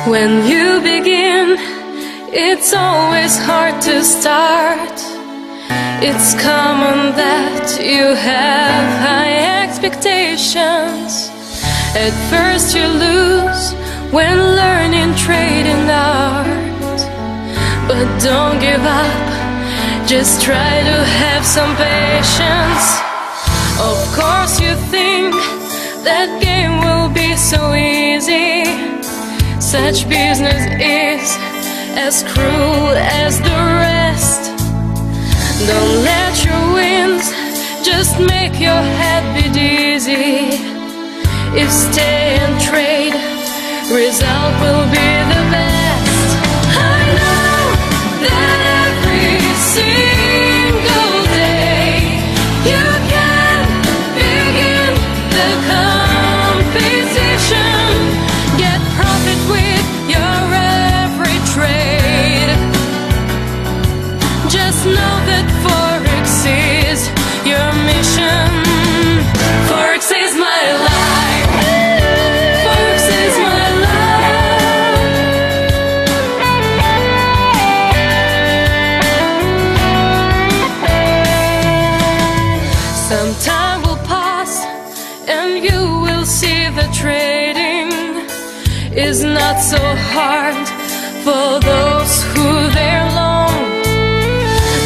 When you begin, it's always hard to start. It's common that you have high expectations. At first you lose when learning trading art. But don't give up, just try to have some patience. Of course you think that game will be so easy. Such business is as cruel as the rest. Don't let your wins just make your head beat dizzy. If stay and trade, result will be the best. I know that every single day you can begin the competition. Get profit with your every trade. Just know that Forex is your mission. Forex is my life. Forex is my life. Some time will pass and you will see the trading is not so hard for those who they're long.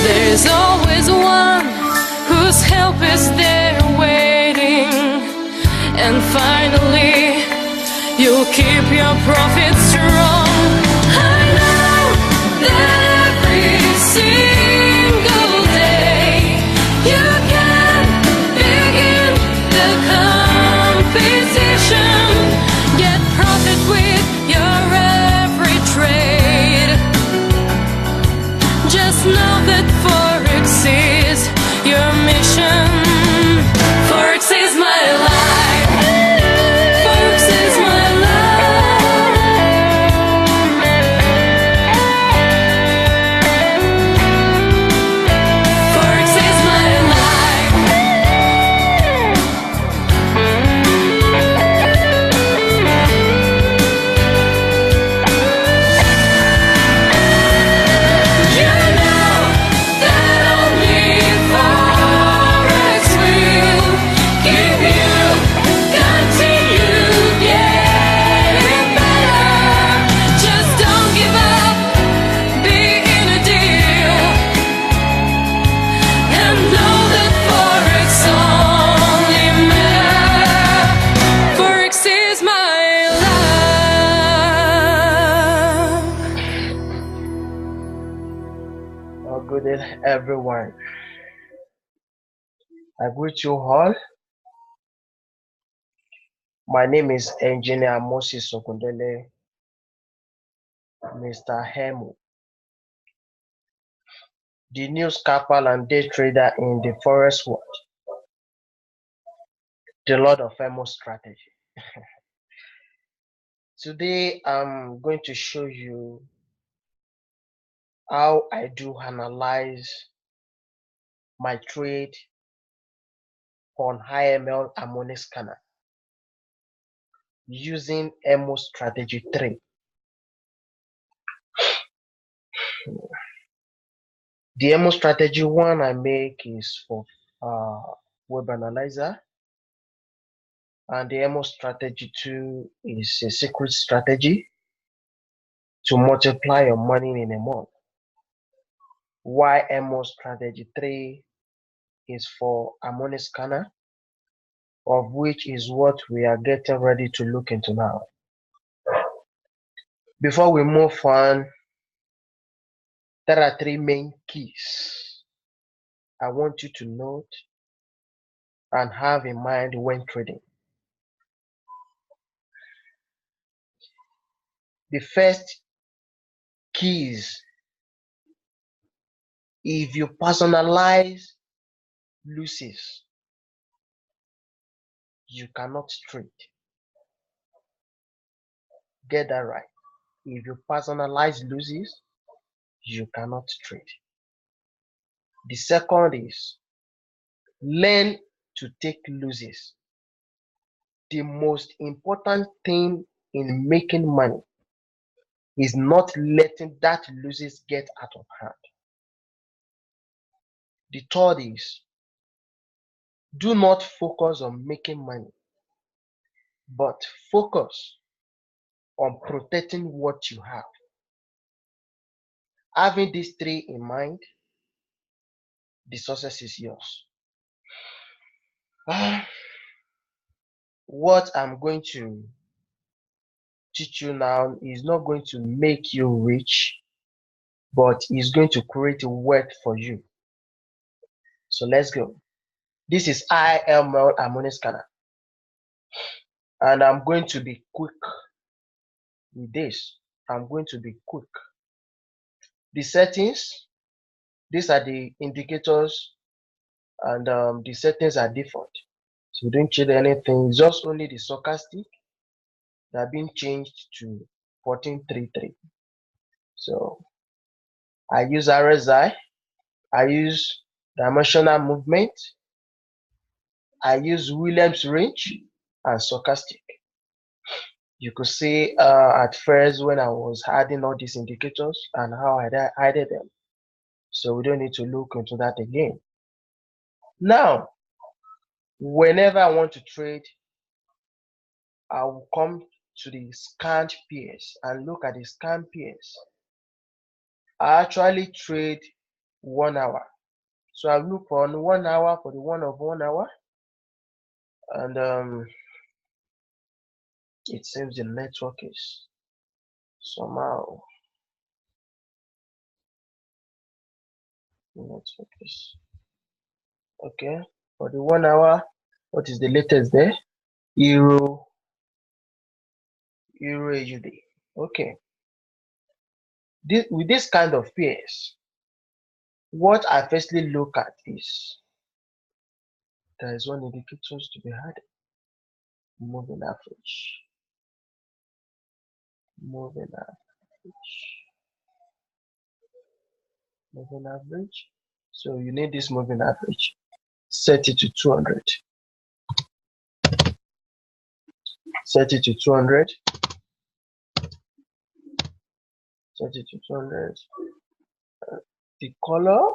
There's always one whose help is there waiting. And finally, you'll keep your profit strong. I know that every single day you can begin the competition. Get profit with your every trade. Just know that Forex is your mission. Forex is my life. Forex is my life. Forex is my life. You know that only Forex will give you continue getting better. Just don't give up, be in a deal, and know that Forex only matters. Forex is my life. Good day, everyone. I greet you all. My name is Engineer Moses Sokundele, Mr. Hemu, the new scalper and day trader in the forest world, the Lord of Emo strategy. Today, I'm going to show you how I do analyze my trade on Iml Harmonic scanner using Emo strategy 3. The Emo strategy 1 I make is for web analyzer, and the Emo strategy 2 is a secret strategy to multiply your money in a month. Why Emo strategy 3 is for Harmonic scanner, of which is what we are getting ready to look into now. Before we move on, there are 3 main keys I want you to note and have in mind when trading. The first key is, if you personalize losses, you cannot trade. Get that right. If you personalize losses, you cannot trade. The second is, learn to take losses. The most important thing in making money is not letting that losses get out of hand. The third is, do not focus on making money, but focus on protecting what you have. Having these three in mind, the success is yours. What I'm going to teach you now is not going to make you rich, but is going to create wealth for you. So let's go. This is Iml Harmonic scanner, and I'm going to be quick with this. I'm going to be quick. The settings, these are the indicators, and the settings are default. So we don't change anything, it's just only the stochastic that have been changed to 1433. So I use RSI, I use dimensional movement, I use Williams range and stochastic. You could see at first when I was adding all these indicators and how I added them. So we don't need to look into that again. Now, whenever I want to trade, I will come to the scanned pairs and look at the scanned pairs. I actually trade 1 hour. So I look on 1 hour for the one of 1 hour, and it seems the network is somehow okay. For the 1 hour, what is the latest there? Euro AUD. Okay. With this kind of pairs, what I firstly look at is there is one indicators to be had. Moving average. Moving average. So you need this moving average. Set it to 200. Set it to 200. Set it to 200. The color,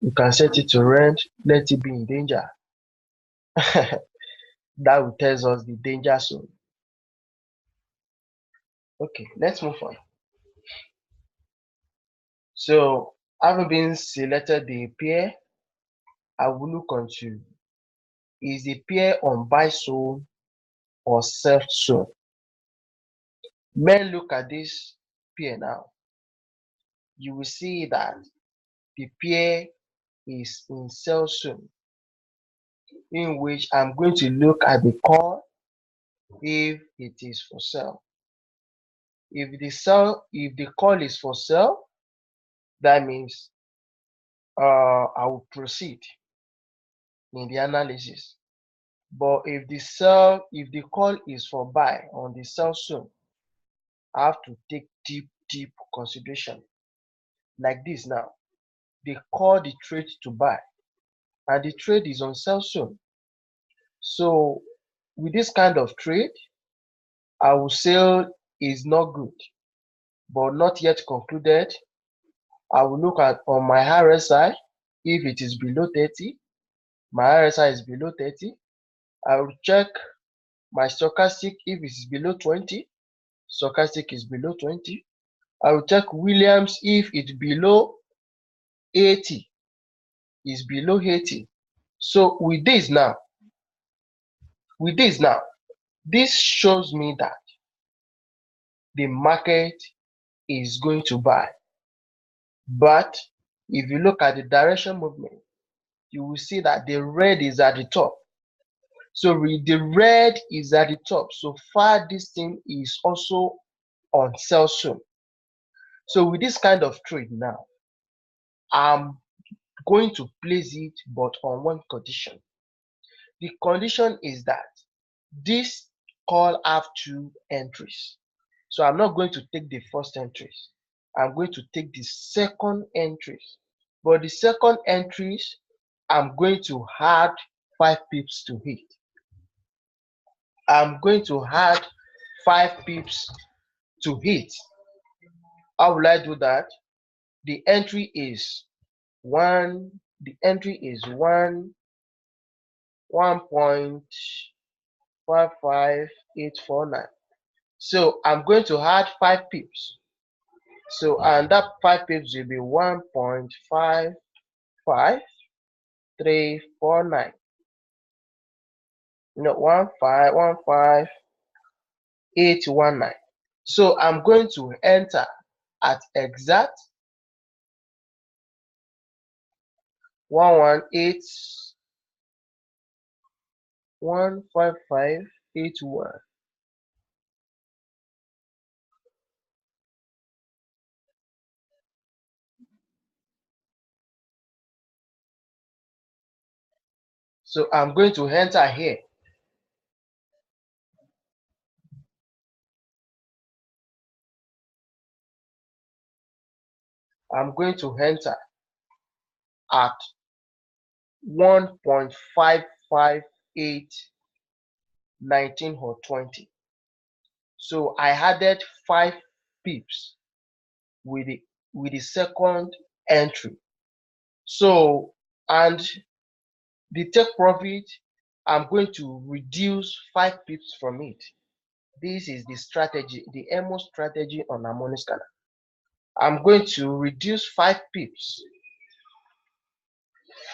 you can set it to red. Let it be in danger. That will tell us the danger zone. Okay, let's move on. So having been selected the pair, I will look onto, is the pair on buy zone or sell zone? Men, look at this pair now. You will see that the pair is in sell zone, in which I'm going to look at the call if it is for sale. If the call is for sale, that means I will proceed in the analysis. But if the call is for buy on the sell zone, I have to take deep consideration. Like this now, they call the trade to buy, and the trade is on sell zone. So with this kind of trade, I will say is not good, but not yet concluded. I will look at on my RSI. If it is below 30, my RSI is below 30. I will check my stochastic. If it is below 20, stochastic is below 20. I will check Williams. If it's below 80, is below 80. So with this now, this shows me that the market is going to buy. But if you look at the direction movement, you will see that the red is at the top. So the red is at the top. So far, this thing is also on sell soon. So with this kind of trade now, I'm going to place it, but on one condition. The condition is that this call have 2 entries. So I'm not going to take the first entries. I'm going to take the second entries. But the second entries, I'm going to add 5 pips to it. I'm going to add 5 pips to hit. How will I do that? The entry is one. The entry is 1.55849. So I'm going to add 5 pips. So and that 5 pips will be 1.55349. No, 1515819. So I'm going to enter at exact 118.15581. So I'm going to enter here. I'm going to enter at 1.55819 or 20. So I added 5 pips with the second entry. So and the take profit, I'm going to reduce 5 pips from it. This is the strategy, the Iml strategy on harmonic scanner. I'm going to reduce 5 pips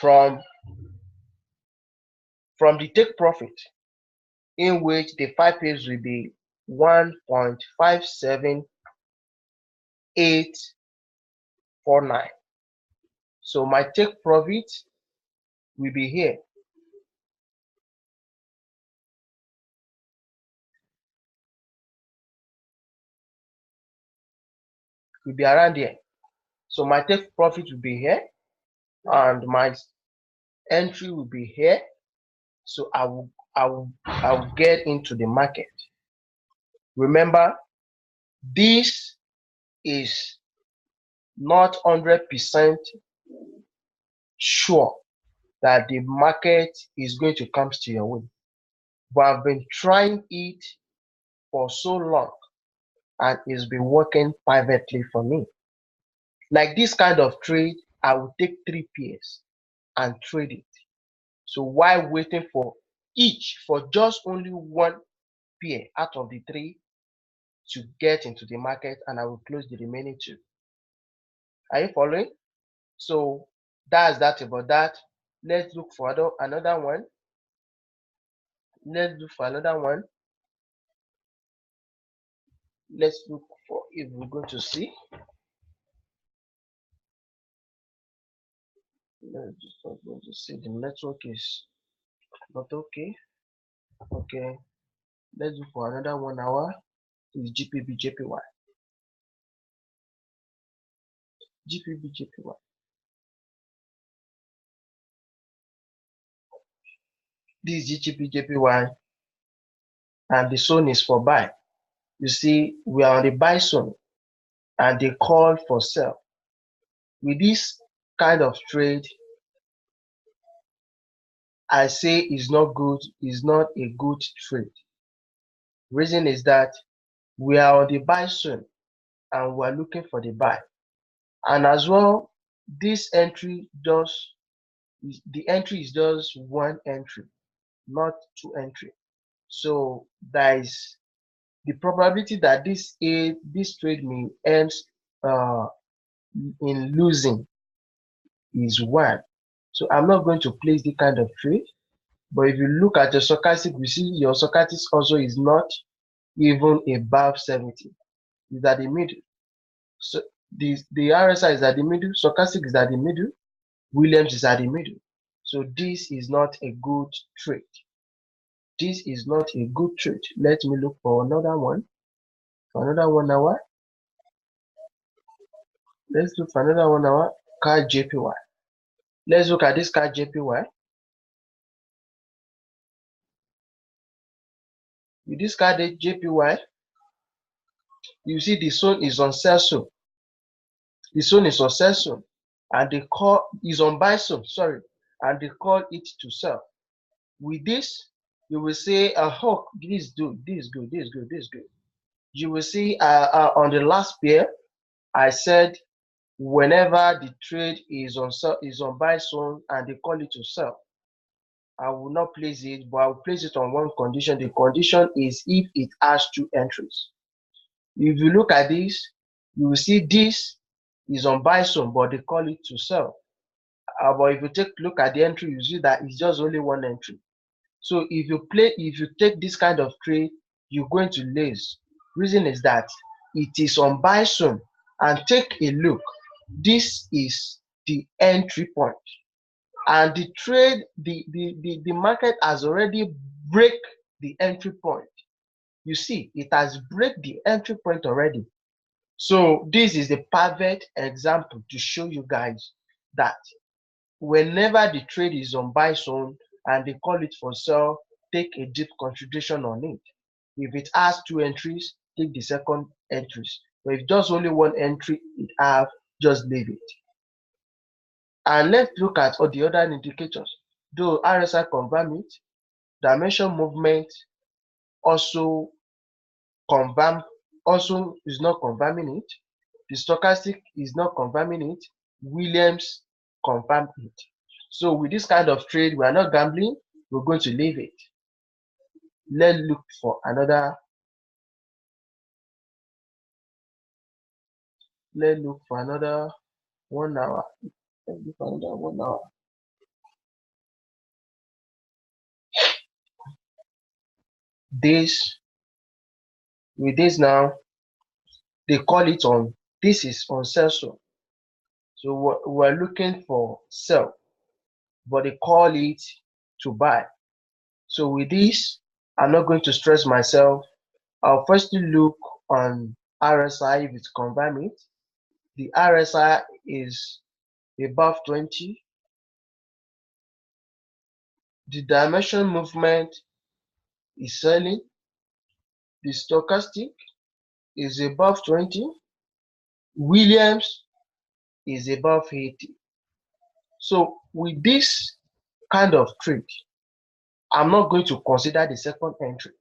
from the take profit, in which the 5 pips will be 1.57849. So my take profit will be here. Will be around here. So my take profit will be here, and my entry will be here. So I will get into the market. Remember, this is not 100% sure that the market is going to come to your way, but I've been trying it for so long and it's been working perfectly for me. Like this kind of trade, I will take 3 pairs and trade it. So while waiting for just only 1 pair out of the 3 to get into the market, and I will close the remaining 2. Are you following? So that's that about that. Let's look for another one. Let's look for another one. Let's look for, if we're going to see. Let's just going to see, the network is not okay. Okay, let's look for another 1 hour. Is GPBJPY. GPBJPY. This is GPBJPY, and the zone is for buy. You see, we are on the buy zone, and they call for sell. With this kind of trade, I say is not good, is not a good trade. Reason is that we are on the buy zone and we are looking for the buy. And as well, this entry the entry is just 1 entry, not 2 entry. So there is the probability that this trade may end in losing is 1. So I'm not going to place the kind of trade. But if you look at your stochastic, you see your stochastic also is not even above 70. It's at the middle. So the RSI is at the middle, stochastic is at the middle, Williams is at the middle. So this is not a good trade. This is not a good trade. Let me look for another one. For another 1 hour. Let's look for another 1 hour. CAD JPY. Let's look at this CAD JPY. With this CAD JPY, you see the zone is on sell zone. The zone is on sell zone, and they call is on buy zone, sorry, and they call it to sell. With this, you will say, oh, this is good, this is good, this is good, this is good. You will see on the last pair, I said whenever the trade is on sell, is on buy zone and they call it to sell, I will not place it, but I will place it on one condition. The condition is if it has two entries. If you look at this, you will see this is on buy zone, but they call it to sell. But if you take a look at the entry, you see that it's just only one entry. So if you take this kind of trade, you're going to lose. Reason is that it is on buy zone, and take a look. This is the entry point, and the trade, the market has already break the entry point. You see, it has break the entry point already. So this is the perfect example to show you guys that whenever the trade is on buy zone and they call it for sell, take a deep consideration on it. If it has two entries, take the second entries. But if just only one entry it have, just leave it. And let's look at all the other indicators. Though RSI confirm it, dimension movement also confirm, also is not confirming it. The stochastic is not confirming it. Williams confirmed it. So with this kind of trade, we are not gambling. We're going to leave it. Let's look for another. Let's look for another 1 hour. Let's look for another 1 hour. This with this now, they call it on. This is on sell zone. So we're looking for sell, but they call it to buy. So with this, I'm not going to stress myself. I'll firstly look on RSI if it's confirm it. The RSI is above 20. The dimension movement is selling. The stochastic is above 20. Williams is above 80. So with this kind of trade, I'm not going to consider the second entry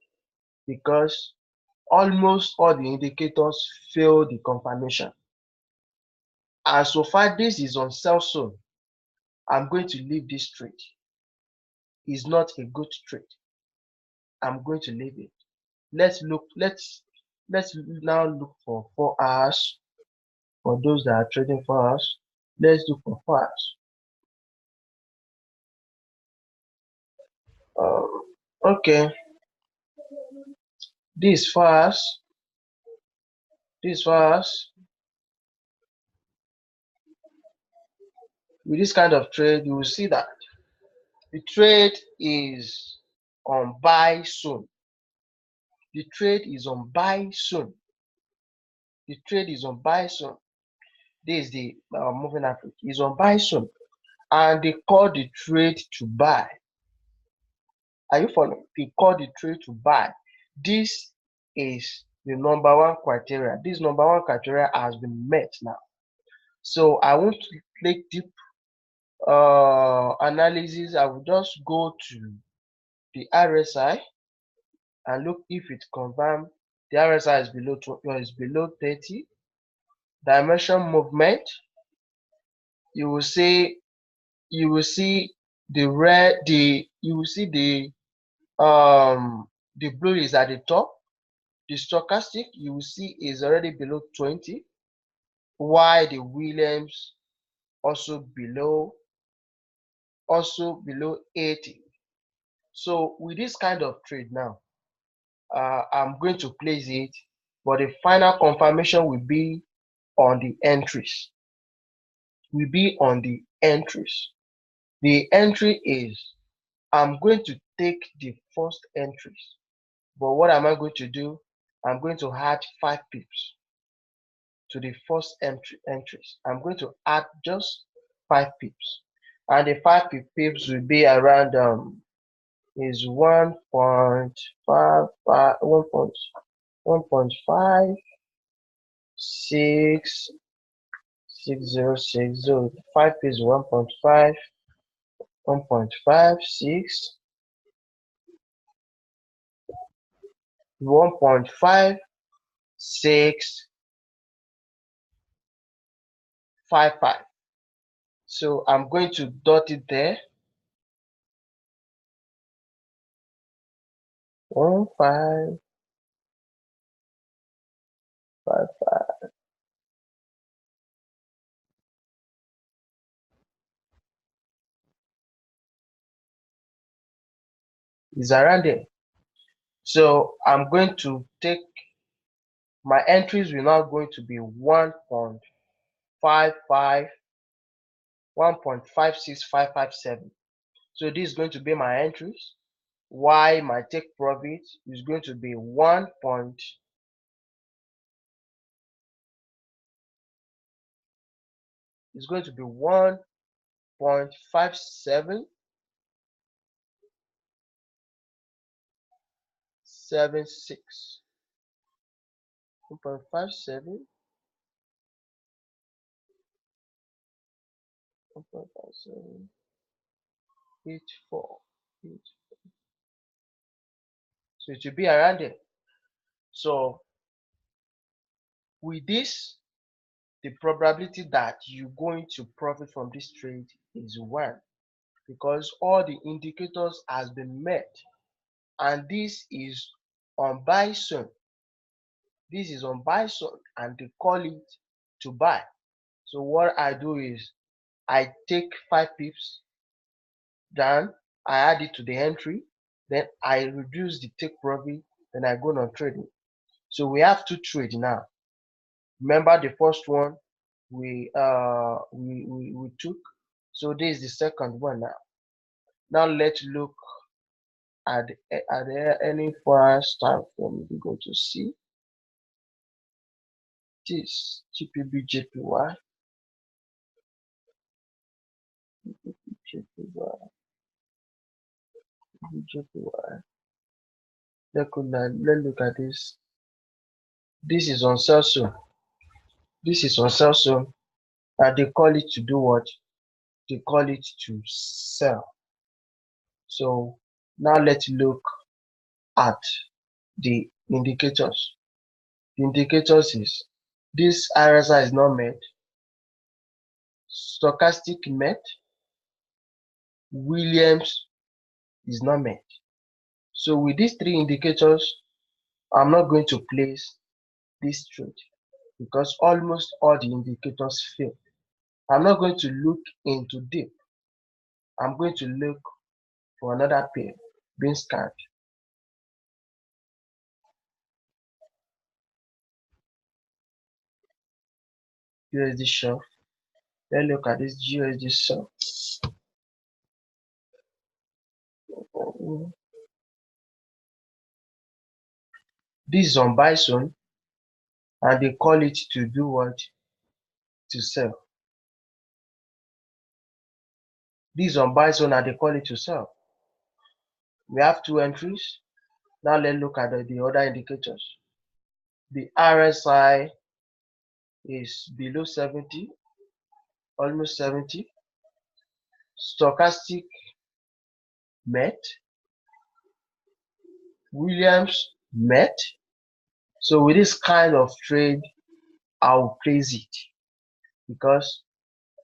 because almost all the indicators fail the confirmation. And so far this is on sell zone, I'm going to leave this trade. It's not a good trade. I'm going to leave it. Let's now look for 4 hours. For those that are trading 4 hours, let's look for 4 hours. Okay, this 4 hours, this 4 hours. With this kind of trade, you will see that the trade is on buy zone. The trade is on buy zone. The trade is on buy zone. This is the moving average. Is on buy zone, and they call the trade to buy. Are you following? They call the trade to buy. This is the number one criteria. This number one criteria has been met now. So I want to take deep analysis. I will just go to the RSI and look if it confirmed. The RSI is below 30. Dimension movement, you will see the red, you will see the blue is at the top. The stochastic you will see is already below 20, while the Williams also below 80. So with this kind of trade now, I'm going to place it, but the final confirmation will be on the entries. The entry is, I'm going to take the first entries, but what am I going to do? I'm going to add 5 pips to the first entries. I'm going to add just 5 pips, and the 5 pips will be around is 1.55 1.566060. 5 is 1.5, 1.56, 1.5, 655. So I'm going to dot it there. 1555 is around there. So I'm going to take my entries will now going to be 1.55, 1.56557. So this is going to be my entries. Why my take profit is going to be 1. Is going to be 1.5776. 1.57, 1.5784. So it will be around there. So with this, the probability that you're going to profit from this trade is 1, because all the indicators has been met, and this is on buy soon. This is on buy soon, and they call it to buy. So what I do is I take 5 pips down, I add it to the entry, then I reduce the take profit, then I go on trading. So we have 2 trades now. Remember the first one we took. So this is the second one now. Now let's look at any forex time frame. We're going to see this GPB JPY. Let's look at this. This is on sell soon. This is on sell soon, and they call it to do what? They call it to sell. So now let's look at the indicators. The indicators is this RSI is not met, stochastic met, Williams is not met. So with these 3 indicators, I'm not going to place this trade because almost all the indicators fail. I'm not going to look into dip. I'm going to look for another pair being scanned. USD shelf. Let's look at this USD shelf. This is on buy zone, and they call it to do what? To sell. This is on buy zone, and they call it to sell. We have 2 entries. Now let's look at the other indicators. The RSI is below 70, almost 70. Stochastic met, Williams met. So with this kind of trade, I'll place it because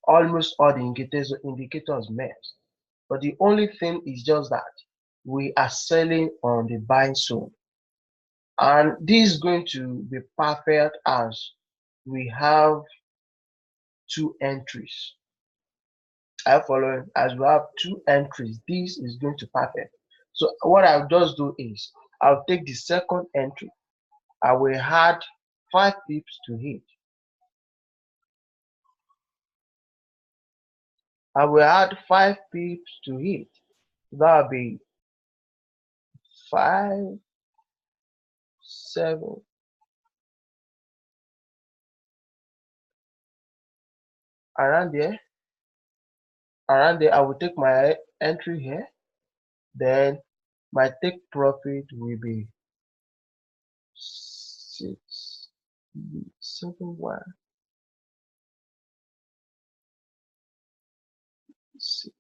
almost all the indicators met. But the only thing is just that we are selling on the buying zone. And this is going to be perfect as we have 2 entries. I follow. As we have 2 entries, this is going to perfect. So what I'll just do is I'll take the second entry. I will add 5 pips to it. I will add 5 pips to it. That'll be 5, 7. Around there, I will take my entry here. Then my take profit will be 6, 7, 1, 6.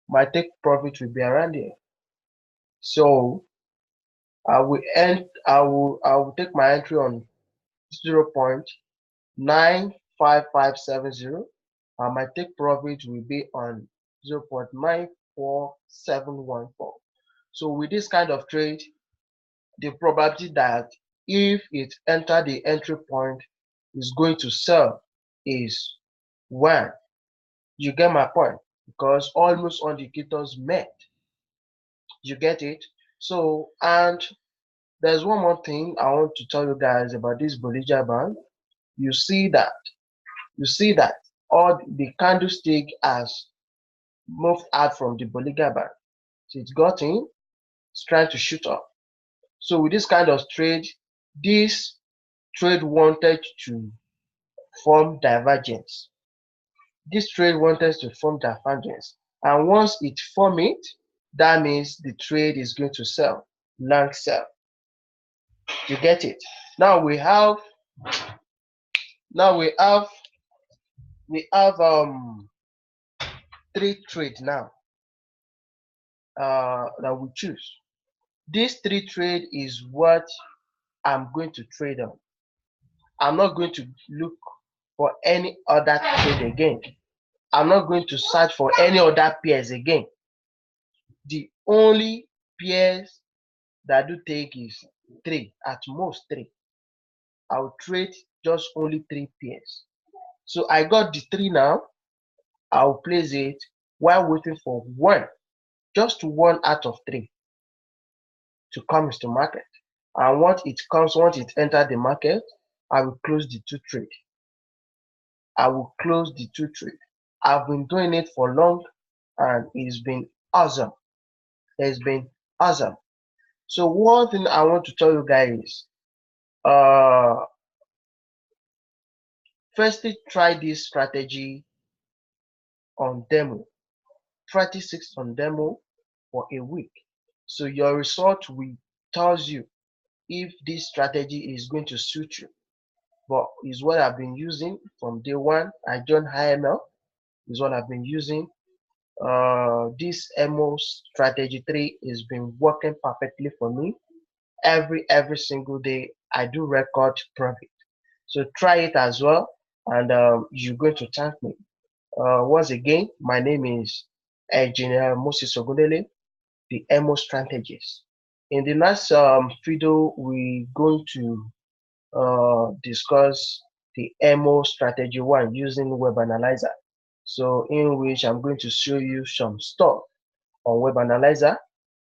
My take profit will be around here. So I will take my entry on 0.95570, and my take profit will be on 0.94714. So with this kind of trade, the probability that if it enter the entry point is going to sell is 1. You get my point? Because almost all indicators met. You get it? So, and there's one more thing I want to tell you guys about this Bollinger Band. You see that, all the candlestick has moved out from the Bollinger Band. So it's got in, it's trying to shoot up. So with this kind of trade, this trade wanted to form divergence. This trade wanted to form divergence. And once it form it, that means the trade is going to sell, long sell. You get it? Now we have now we have 3 trades now that we choose. This 3 trade is what I'm going to trade on. I'm not going to look for any other trade again. I'm not going to search for any other pairs again. The only pairs that I do take is 3, at most 3. I'll trade just only 3 pairs. So I got the 3 now. I'll place it while waiting for 1, just 1 out of 3 to come into market. And once it enters the market, I will close the 2 trade. I've been doing it for long, and it's been awesome. It's been awesome. So one thing I want to tell you guys is, firstly, try this strategy on demo. Practice it on demo for a week. So your result will tell you if this strategy is going to suit you. But is what I've been using from day one. I joined IML, is what I've been using. This MO strategy 3 has been working perfectly for me. Every single day I do record profit. So try it as well, and you're going to thank me. Once again, my name is Engineer Moses Ogundele, the MO strategist. In the next video, we're going to discuss the MO strategy 1 using Web Analyzer. So in which I'm going to show you some stuff on Web Analyzer,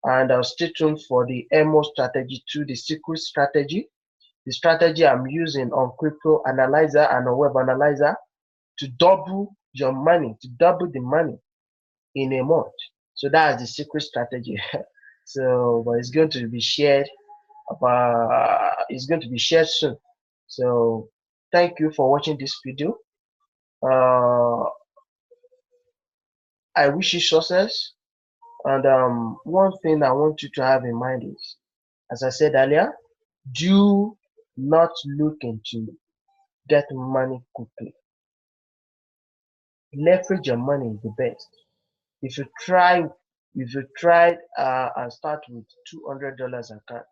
and stay tuned for the MO strategy 2, the secret strategy, the strategy I'm using on Crypto Analyzer and on Web Analyzer to double your money, to double the money in a month. So that's the secret strategy. So, but it's going to be shared. It's going to be shared soon. So, thank you for watching this video. I wish you success. And one thing I want you to have in mind is, as I said earlier, do not look into get money quickly. Leverage your money is the best. If you try and start with $200 account,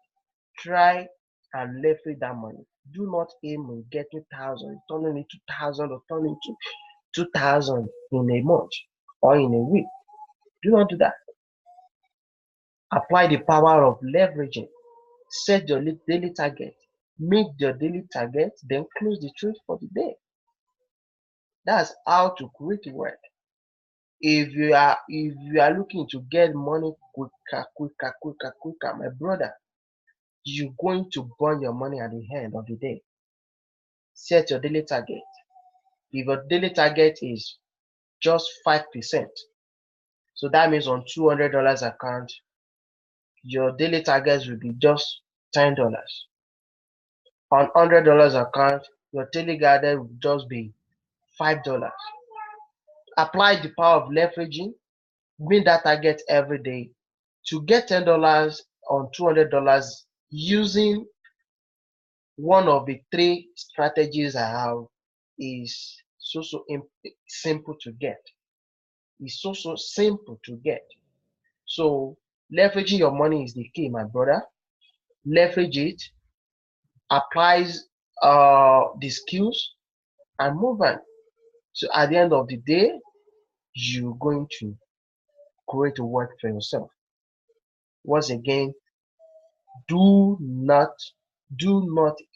try and leverage that money. Do not aim on getting 1,000, turning it to 1,000 or turning to 2,000 in a month or in a week. Do not do that. Apply the power of leveraging. Set your daily target. Meet your daily target, then close the trade for the day. That's how to create wealth. If you are looking to get money quicker, my brother, you're going to burn your money at the end of the day. Set your daily target. If your daily target is just 5%, so that means on $200 account, your daily target will be just $10. On $100 account, your daily target will just be $5. Apply the power of leveraging, meet that target every day to get $10 on $200 using one of the 3 strategies I have. Is so simple to get. It's so simple to get. So leveraging your money is the key, my brother. leverage it, applies the skills, and move on. So at the end of the day, you're going to create a work for yourself. Once again, do not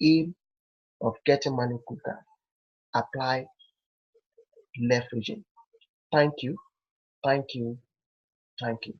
aim of getting money quicker. Apply leveraging. Thank you, thank you, thank you.